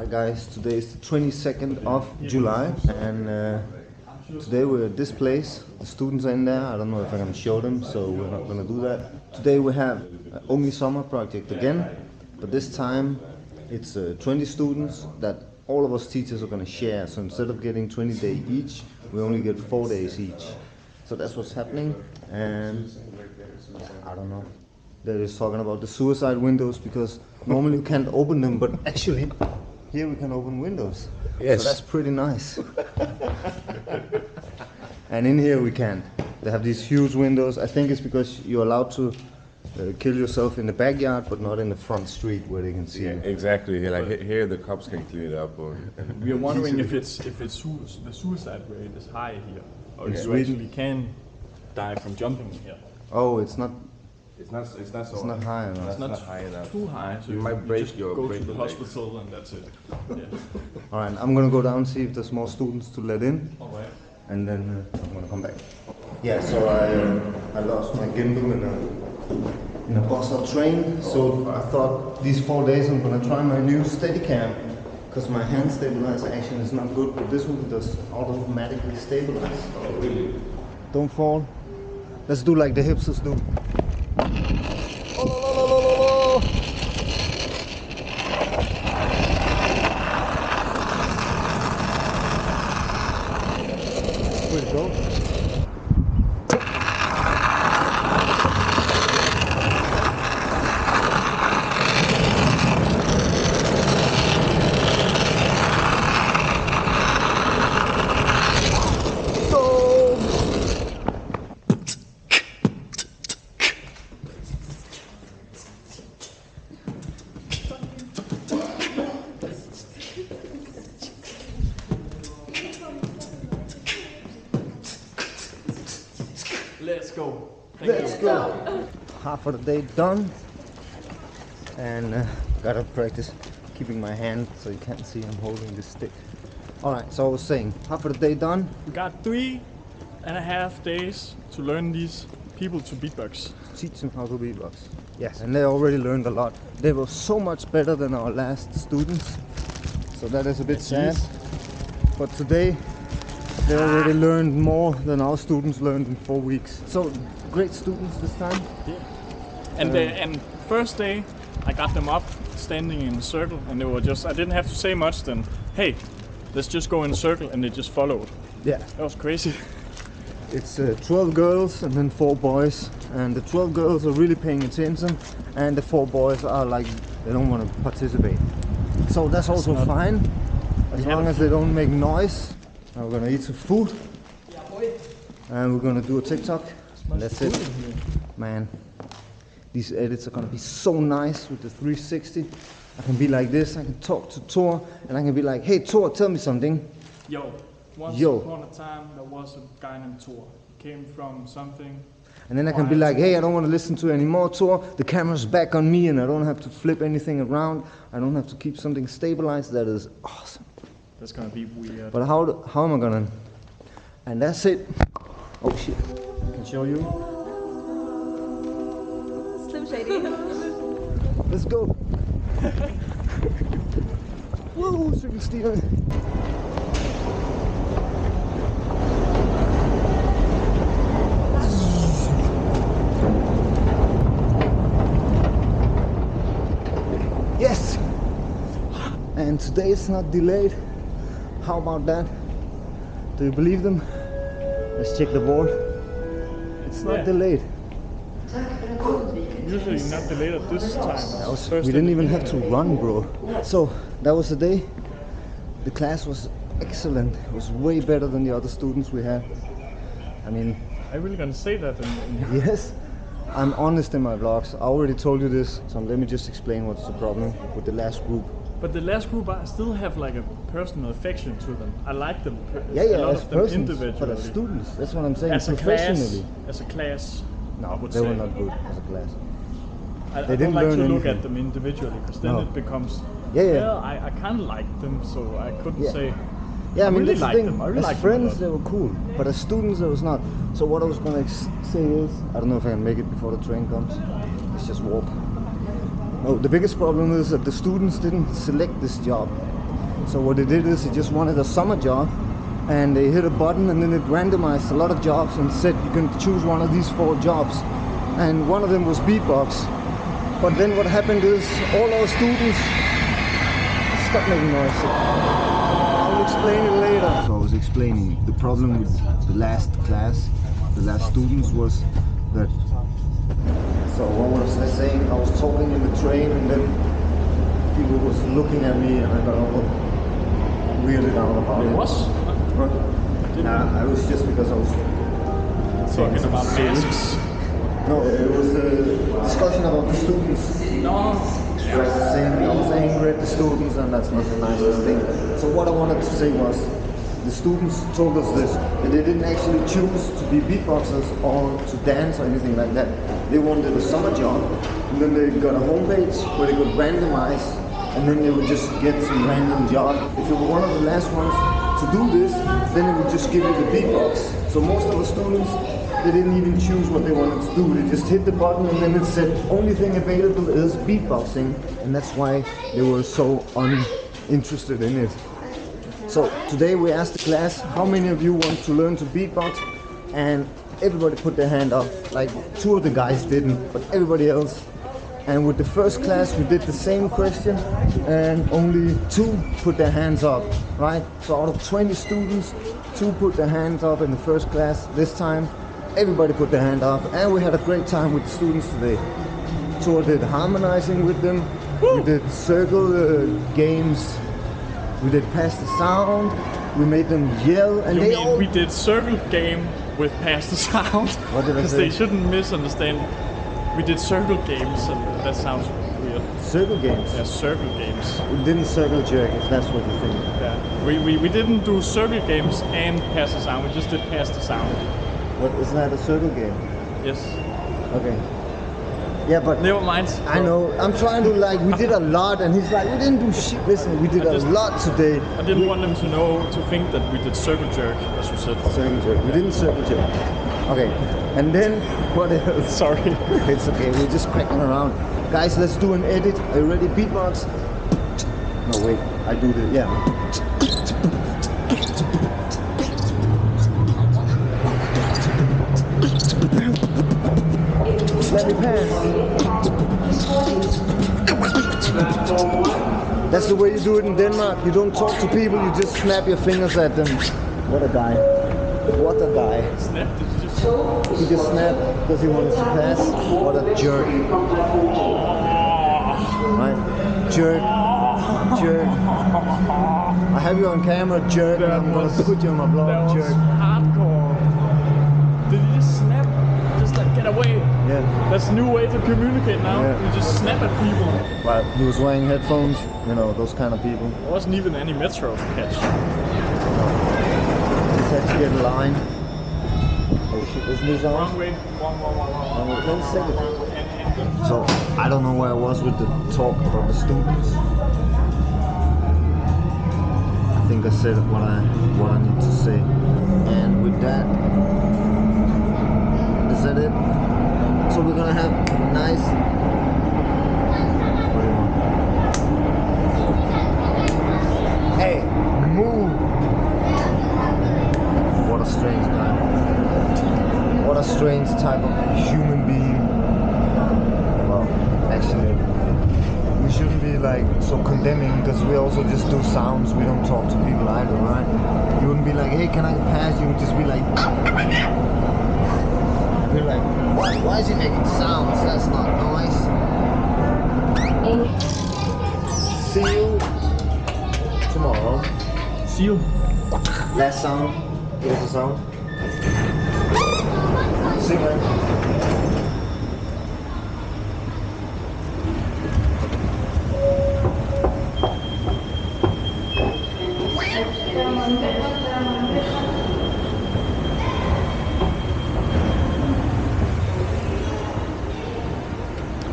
Hi guys, today is the 22nd of July and today we're at this place. The students are in there. I don't know if I can show them, so we're not going to do that. Today we have Only Summer project again, but this time it's 20 students that all of us teachers are going to share. So instead of getting 20 days each, we only get 4 days each. So that's what's happening, and I don't know. They're just talking about the suicide windows because normally you can't open them, but actually here we can open windows. Yes. So that's pretty nice. And in here we can't. They have these huge windows. I think it's because you're allowed to kill yourself in the backyard, but not in the front street where they can see you. Exactly. Like here the cops can clean it up. Or we are wondering if the suicide rate is high here, or if you actually can die from jumping here. Oh, it's not. It's not high enough. It's not high enough. Too high. So you might break your go to the hospital and that's it. Yeah. All right, I'm gonna go down and see if there's more students to let in. All right. And then I'm gonna come back. Yeah, so I lost my gimbal in a bus or train. So I thought these 4 days I'm gonna try my new Steadicam, because my hand stabilizer action is not good, but this one does automatically stabilize. Oh, really? Don't fall. Let's do like the hipsters do. Way to go. Let's go. Let's go. Half of the day done, and gotta practice keeping my hand so you can't see I'm holding the stick. All right, so I was saying, half of the day done. We got 3.5 days to learn these people to beatbox. Teach them how to beatbox. Yes, and they already learned a lot. They were so much better than our last students, so that is a bit sad. But today they already learned more than our students learned in 4 weeks. So great students this time. Yeah. And first day I got them up standing in a circle, and they were just, I didn't have to say much then. Hey, let's just go in a circle, and they just followed. Yeah. That was crazy. It's 12 girls and then 4 boys, and the 12 girls are really paying attention, and the 4 boys are like, they don't want to participate. So that's also fine, as long as they don't make noise. Now we're gonna eat some food, and we're gonna do a TikTok, and that's it. Man, these edits are gonna be so nice with the 360. I can be like this, I can talk to Thor, and I can be like, hey Thor, tell me something. Once upon a time there was a guy named Thor. He came from something. And then I can be like, hey, I don't want to listen to it anymore, Thor. The camera's back on me and I don't have to flip anything around. I don't have to keep something stabilized. That is awesome. That's gonna be weird. But how am I gonna? And that's it. Oh shit. I can show you. Slim Shady. Let's go. Whoa, Super Steven. Yes! And today it's not delayed. How about that? Do you believe them? Let's check the board. It's not delayed. Usually not delayed at this time. We didn't even have to run, bro. So that was the day. The class was excellent. It was way better than the other students we had. I mean, are you really gonna say that? Yes. I'm honest in my vlogs. I already told you this, so let me just explain what's the problem with the last group. But the last group, I still have like a personal affection to them. I like them. Yeah, a lot as of them persons, individually. but as students, that's what I'm saying. As a professionally. class. No, they were not good as a class. I don't like to look at them individually, because then it becomes. Well, I kind of like them, so I couldn't say. Yeah, I mean, really that's the thing. As friends, they were cool, but as students, they was not. So what I was gonna say is, I don't know if I can make it before the train comes. Let's just walk. No, the biggest problem is that the students didn't select this job. So what they did is they just wanted a summer job, and they hit a button and then it randomized a lot of jobs and said you can choose one of these 4 jobs, and one of them was beatbox. But then what happened is all our students stop making noise. I'll explain it later. So I was explaining the problem with the last class, the last students, was that. So what was I saying? I was talking in the train and then people was looking at me and I got all weirded out about it. Was? Nah, I was just because I was Talking about masks. No, it was a discussion about the students. No. I was angry at the students, and that's not the nicest thing. So what I wanted to say was, the students told us this, that they didn't actually choose to be beatboxers or to dance or anything like that. They wanted a summer job, and then they got a homepage where they could randomize, and then they would just get some random job. If you were one of the last ones to do this, then it would just give you the beatbox. So most of the students, they didn't even choose what they wanted to do. They just hit the button and then it said only thing available is beatboxing, and that's why they were so uninterested in it. So today we asked the class, how many of you want to learn to beatbox? And everybody put their hand up. Like 2 of the guys didn't, but everybody else. And with the first class we did the same question and only 2 put their hands up, right? So out of 20 students, 2 put their hands up in the first class. This time everybody put their hand up, and we had a great time with the students today. So I did harmonizing with them, we did circle games, we did pass the sound, we made them yell, and You they mean all... we did circle game with pass the sound? What did I Because say? they shouldn't misunderstand. We did circle games, and that sounds weird. Circle games? Yeah, circle games. We didn't circle jerk, if that's what you think. Yeah. We didn't do circle games and pass the sound. We just did pass the sound. What, isn't that a circle game? Yes. Okay. Yeah, but... Never mind. I know, I'm trying to we did a lot, and he's like, we didn't do shit. Listen, we did a lot today. I didn't want them to think that we did circle jerk, as you said. Circle jerk. We didn't circle jerk. Okay, and then what else? Sorry. It's okay, we're just cracking around. Guys, let's do an edit. Are you ready? Beatbox. No, wait, I do the, yeah. Let me pass. That's the way you do it in Denmark. You don't talk to people, you just snap your fingers at them. What a guy. What a guy. Snap, did you just... He just snapped because he wanted to pass. What a jerk. Right? Jerk. Jerk. I have you on camera, jerk, and I'm gonna put you on my That blog, was jerk. hardcore. Did you just snap? Just like, get away. Yeah. That's a new way to communicate now. Yeah. You just snap at people. Well, he was wearing headphones, you know, those kind of people. There wasn't even any metro to catch. Just had to get a line. Oh shit, isn't this on? Wrong way. Wrong. 10 seconds. And So, I don't know where I was with the talk about the students. I think I said what I need to say. And with that, is that it? So we're gonna have a nice... What do you want? Hey, move! What a strange guy. What a strange type of human being. Well, actually, we shouldn't be like so condemning, because we also just do sounds. We don't talk to people either, right? You wouldn't be like, hey, can I pass? You would just be like... You're like, why is he making sounds? That's not noise. See you tomorrow. see you. Last sound. Here's the sound. Sing it.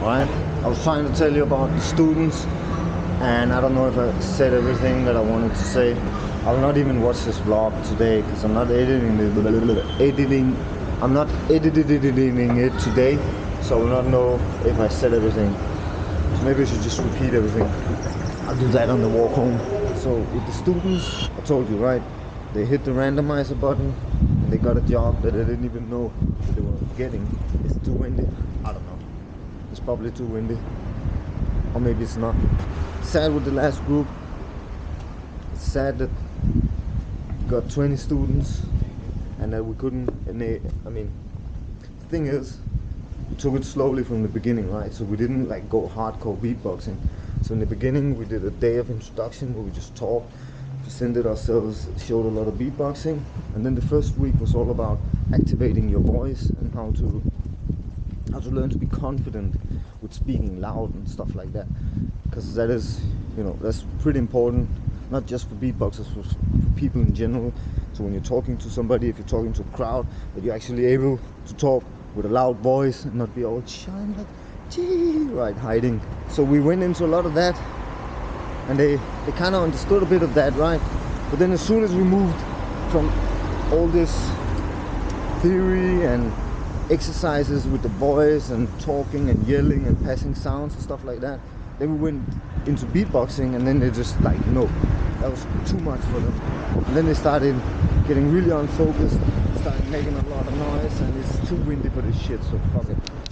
Alright, I was trying to tell you about the students, and I don't know if I said everything that I wanted to say. I will not even watch this vlog today because I'm not editing it today, so I will not know if I said everything. So maybe I should just repeat everything. I'll do that on the walk home. So with the students, I told you, right? They hit the randomizer button and they got a job that they didn't even know that they were getting. It's too windy. I don't know. It's probably too windy. Or maybe it's not. Sad with the last group. It's sad that we got 20 students and that we couldn't, I mean, the thing is, we took it slowly from the beginning, right? So we didn't like go hardcore beatboxing. So in the beginning we did a day of introduction where we just talked, presented ourselves, showed a lot of beatboxing, and then the first week was all about activating your voice and how to learn to be confident with speaking loud and stuff like that, because that is, you know, that's pretty important, not just for beatboxers, for people in general. So when you're talking to somebody, if you're talking to a crowd, that you're actually able to talk with a loud voice and not be all shy and like, gee, right, hiding. So we went into a lot of that, and they kind of understood a bit of that, right? But then as soon as we moved from all this theory and exercises with the voice and talking and yelling and passing sounds and stuff like that, then we went into beatboxing, and then they just like, no, that was too much for them. And then they started getting really unfocused, started making a lot of noise, and it's too windy for this shit, so fuck it.